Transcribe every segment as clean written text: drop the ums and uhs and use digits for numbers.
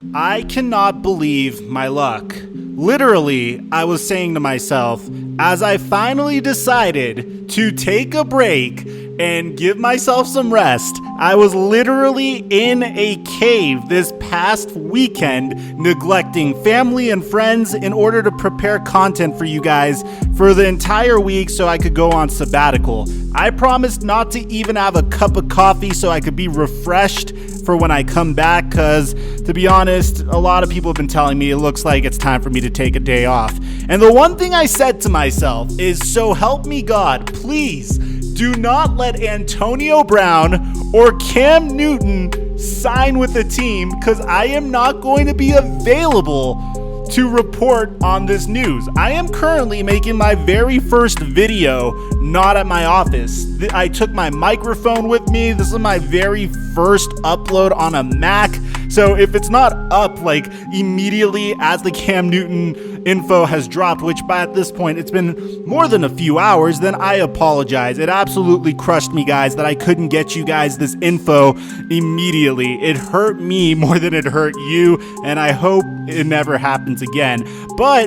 I cannot believe my luck. Literally, I was saying to myself, as I finally decided to take a break and give myself some rest, I was literally in a cave this past weekend, neglecting family and friends in order to prepare content for you guys for the entire week so I could go on sabbatical. I promised not to even have a cup of coffee so I could be refreshed for when I come back, because to be honest, a lot of people have been telling me it looks like it's time for me to take a day off. And the one thing I said to myself is, so help me God, please do not let Antonio Brown or Cam Newton sign with the team, because I am not going to be available to report on this news. I am currently making my very first video not at my office. I took my microphone with me. This is my very first upload on a Mac. So if it's not up like immediately as the Cam Newton info has dropped, which by at this point it's been more than a few hours, then I apologize. It absolutely crushed me, guys, that I couldn't get you guys this info immediately. It hurt me more than it hurt you, and I hope it never happens again. But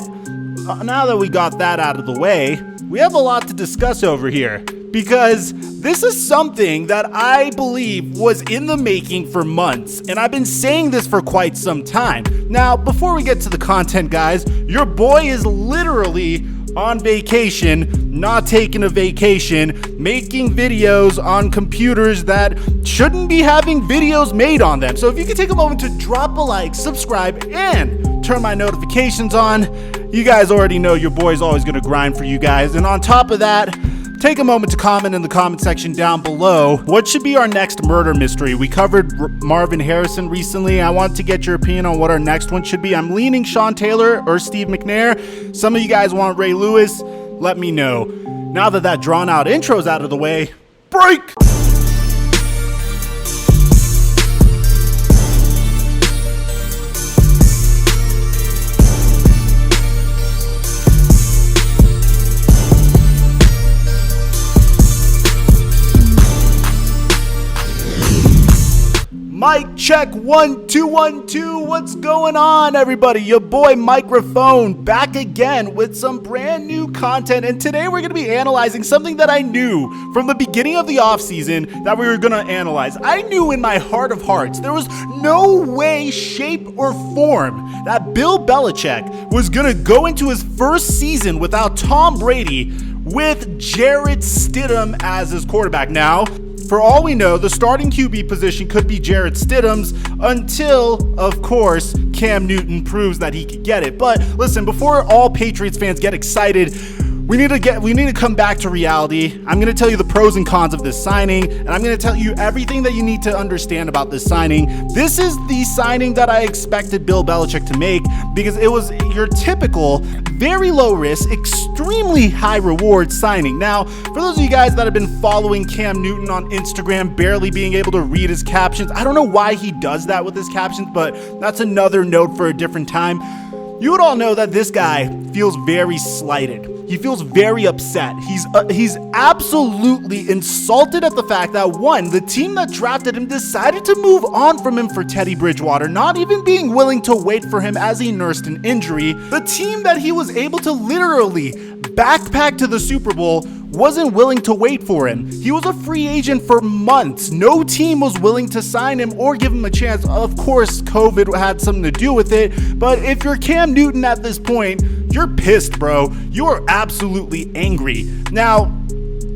now that we got that out of the way, we have a lot to discuss over here, because this is something that I believe was in the making for months, and I've been saying this for quite some time. Now, before we get to the content, guys, your boy is literally on vacation, not taking a vacation, making videos on computers that shouldn't be having videos made on them. So if you could take a moment to drop a like, subscribe, and turn my notifications on, you guys already know your boy's always gonna grind for you guys. And on top of that, take a moment to comment in the comment section down below what should be our next murder mystery. We covered Marvin Harrison recently. I want to get your opinion on what our next one should be. I'm leaning Sean Taylor or Steve McNair. Some of you guys want Ray Lewis. Let me know. Now that drawn out intro's out of the way, break! Mic check 1 2 1 2. What's going on, everybody? Your boy Mikerophone back again with some brand new content, and today we're going to be analyzing something that I knew from the beginning of the offseason that we were going to analyze. I knew in my heart of hearts there was no way, shape, or form that Bill Belichick was going to go into his first season without Tom Brady with Jarrett Stidham as his quarterback. Now, for all we know, the starting QB position could be Jarrett Stidham's until, of course, Cam Newton proves that he could get it. But listen, before all Patriots fans get excited, we need to come back to reality. I'm going to tell you the pros and cons of this signing, and I'm going to tell you everything that you need to understand about this signing. This is the signing that I expected Bill Belichick to make, because it was your typical, very low risk, extremely high reward signing. Now, for those of you guys that have been following Cam Newton on Instagram, barely being able to read his captions, I don't know why he does that with his captions, but that's another note for a different time. You would all know that this guy feels very slighted. He feels very upset. He's absolutely insulted at the fact that, one, the team that drafted him decided to move on from him for Teddy Bridgewater, not even being willing to wait for him as he nursed an injury. The team that he was able to literally backpack to the Super Bowl wasn't willing to wait for him. He was a free agent for months. No team was willing to sign him or give him a chance. Of course, COVID had something to do with it, but if you're Cam Newton at this point, you're pissed, bro. You are absolutely angry. Now,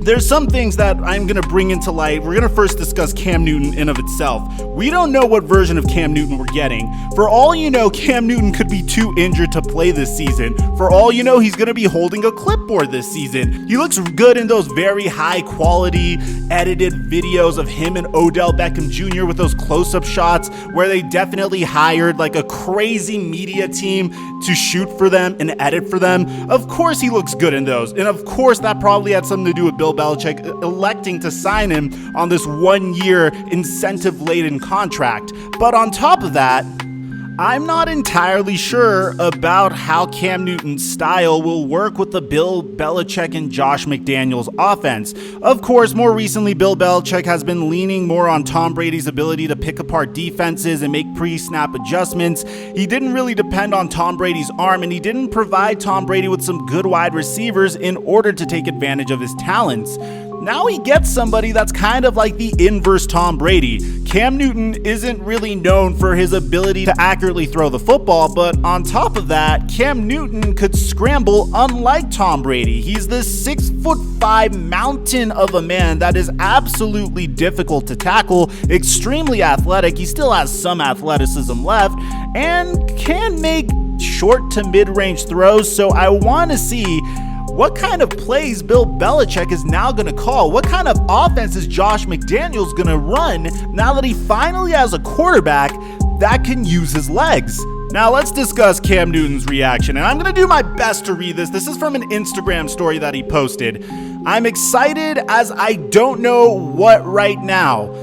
there's some things that I'm going to bring into light. We're going to first discuss Cam Newton in of itself. We don't know what version of Cam Newton we're getting. For all you know, Cam Newton could be too injured to play this season. For all you know, he's going to be holding a clipboard this season. He looks good in those very high quality edited videos of him and Odell Beckham Jr. with those close-up shots where they definitely hired like a crazy media team to shoot for them and edit for them. Of course he looks good in those. And of course that probably had something to do with Bill Belichick electing to sign him on this 1-year incentive-laden contract. But on top of that, I'm not entirely sure about how Cam Newton's style will work with the Bill Belichick and Josh McDaniels offense. Of course, more recently, Bill Belichick has been leaning more on Tom Brady's ability to pick apart defenses and make pre-snap adjustments. He didn't really depend on Tom Brady's arm, and he didn't provide Tom Brady with some good wide receivers in order to take advantage of his talents. Now he gets somebody that's kind of like the inverse Tom Brady. Cam Newton isn't really known for his ability to accurately throw the football, but on top of that, Cam Newton could scramble unlike Tom Brady. He's this 6'5" mountain of a man that is absolutely difficult to tackle, extremely athletic. He still has some athleticism left and can make short to mid-range throws, so I want to see what kind of plays Bill Belichick is now going to call. What kind of offense is Josh McDaniels going to run now that he finally has a quarterback that can use his legs? Now let's discuss Cam Newton's reaction, and I'm going to do my best to read this. This is from an Instagram story that he posted. I'm excited as I don't know what right now.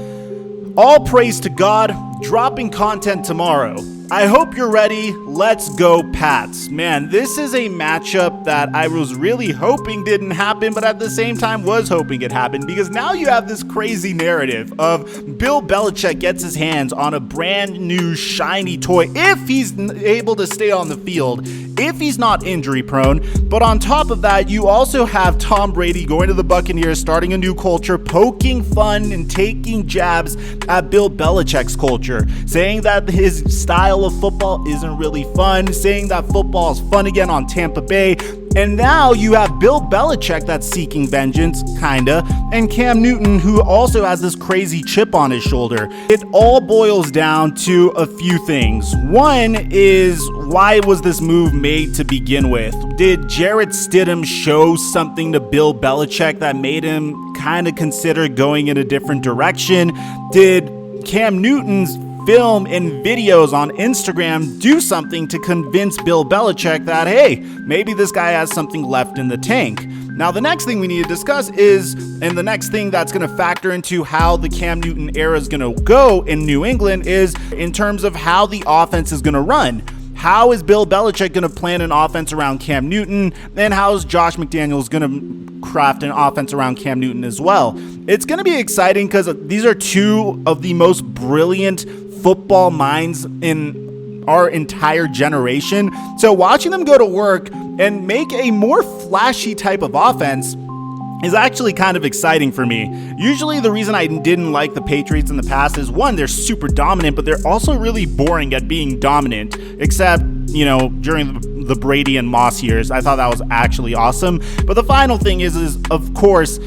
All praise to God, dropping content tomorrow. I hope you're ready. Let's go, Pats. Man, this is a matchup that I was really hoping didn't happen, but at the same time was hoping it happened, because now you have this crazy narrative of Bill Belichick gets his hands on a brand new shiny toy if he's able to stay on the field, if he's not injury prone. But on top of that, you also have Tom Brady going to the Buccaneers, starting a new culture, poking fun and taking jabs at Bill Belichick's culture, saying that his style of football isn't really fun, saying that football is fun again on Tampa Bay. And now you have Bill Belichick that's seeking vengeance, kinda, and Cam Newton, who also has this crazy chip on his shoulder. It all boils down to a few things. One is, why was this move made to begin with? Did Jarrett Stidham show something to Bill Belichick that made him kind of consider going in a different direction? Did Cam Newton's film and videos on Instagram do something to convince Bill Belichick that, hey, maybe this guy has something left in the tank? Now, the next thing we need to discuss is, and the next thing that's going to factor into how the Cam Newton era is going to go in New England, is in terms of how the offense is going to run. How is Bill Belichick going to plan an offense around Cam Newton, and how is Josh McDaniels going to craft an offense around Cam Newton as well? It's going to be exciting because these are two of the most brilliant football minds in our entire generation. So watching them go to work and make a more flashy type of offense is actually kind of exciting for me. Usually the reason I didn't like the Patriots in the past is, one, they're super dominant, but they're also really boring at being dominant, except, you know, during the Brady and Moss years. I thought that was actually awesome. But the final thing is of course,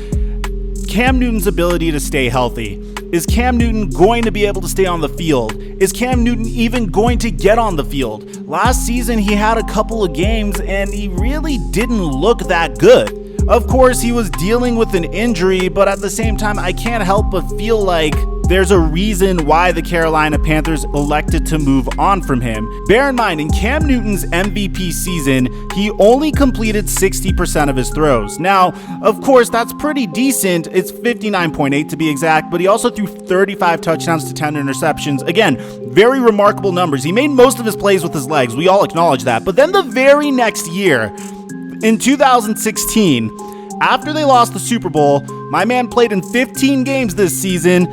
Cam Newton's ability to stay healthy. Is Cam Newton going to be able to stay on the field? Is Cam Newton even going to get on the field? Last season, he had a couple of games and he really didn't look that good. Of course, he was dealing with an injury, but at the same time, I can't help but feel like there's a reason why the Carolina Panthers elected to move on from him. Bear in mind, in Cam Newton's MVP season, he only completed 60% of his throws. Now, of course, that's pretty decent. It's 59.8 to be exact, but he also threw 35 touchdowns to 10 interceptions. Again, very remarkable numbers. He made most of his plays with his legs. We all acknowledge that. But then the very next year, in 2016, after they lost the Super Bowl, my man played in 15 games this season.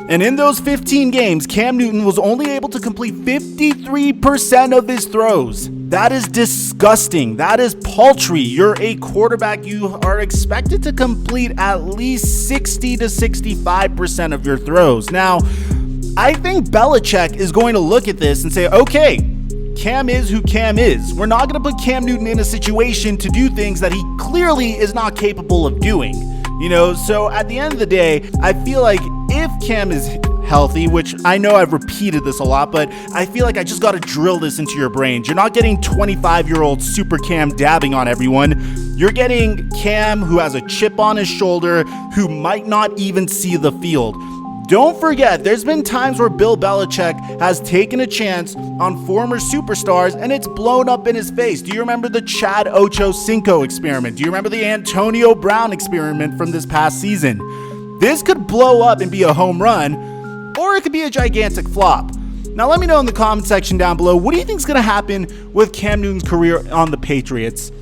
And in those 15 games, Cam Newton was only able to complete 53% of his throws. That is disgusting. That is paltry. You're a quarterback. You are expected to complete at least 60 to 65% of your throws. Now, I think Belichick is going to look at this and say, okay, Cam is who Cam is. We're not going to put Cam Newton in a situation to do things that he clearly is not capable of doing. You know, so at the end of the day, I feel like if Cam is healthy, which I know I've repeated this a lot, but I feel like I just got to drill this into your brains. You're not getting 25-year-old Super Cam dabbing on everyone. You're getting Cam who has a chip on his shoulder, who might not even see the field. Don't forget, there's been times where Bill Belichick has taken a chance on former superstars and it's blown up in his face. Do you remember the Chad Ochocinco experiment? Do you remember the Antonio Brown experiment from this past season? This could blow up and be a home run, or it could be a gigantic flop. Now let me know in the comment section down below, what do you think is going to happen with Cam Newton's career on the Patriots?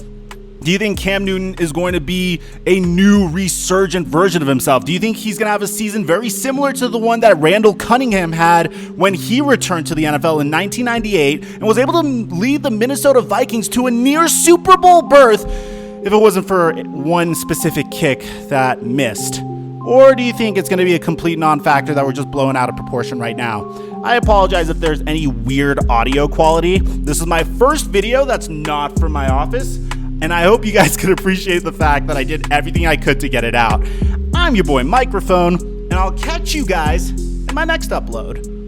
Do you think Cam Newton is going to be a new resurgent version of himself? Do you think he's going to have a season very similar to the one that Randall Cunningham had when he returned to the NFL in 1998 and was able to lead the Minnesota Vikings to a near Super Bowl berth if it wasn't for one specific kick that missed? Or do you think it's going to be a complete non-factor that we're just blowing out of proportion right now? I apologize if there's any weird audio quality. This is my first video that's not from my office, and I hope you guys can appreciate the fact that I did everything I could to get it out. I'm your boy Microphone, and I'll catch you guys in my next upload.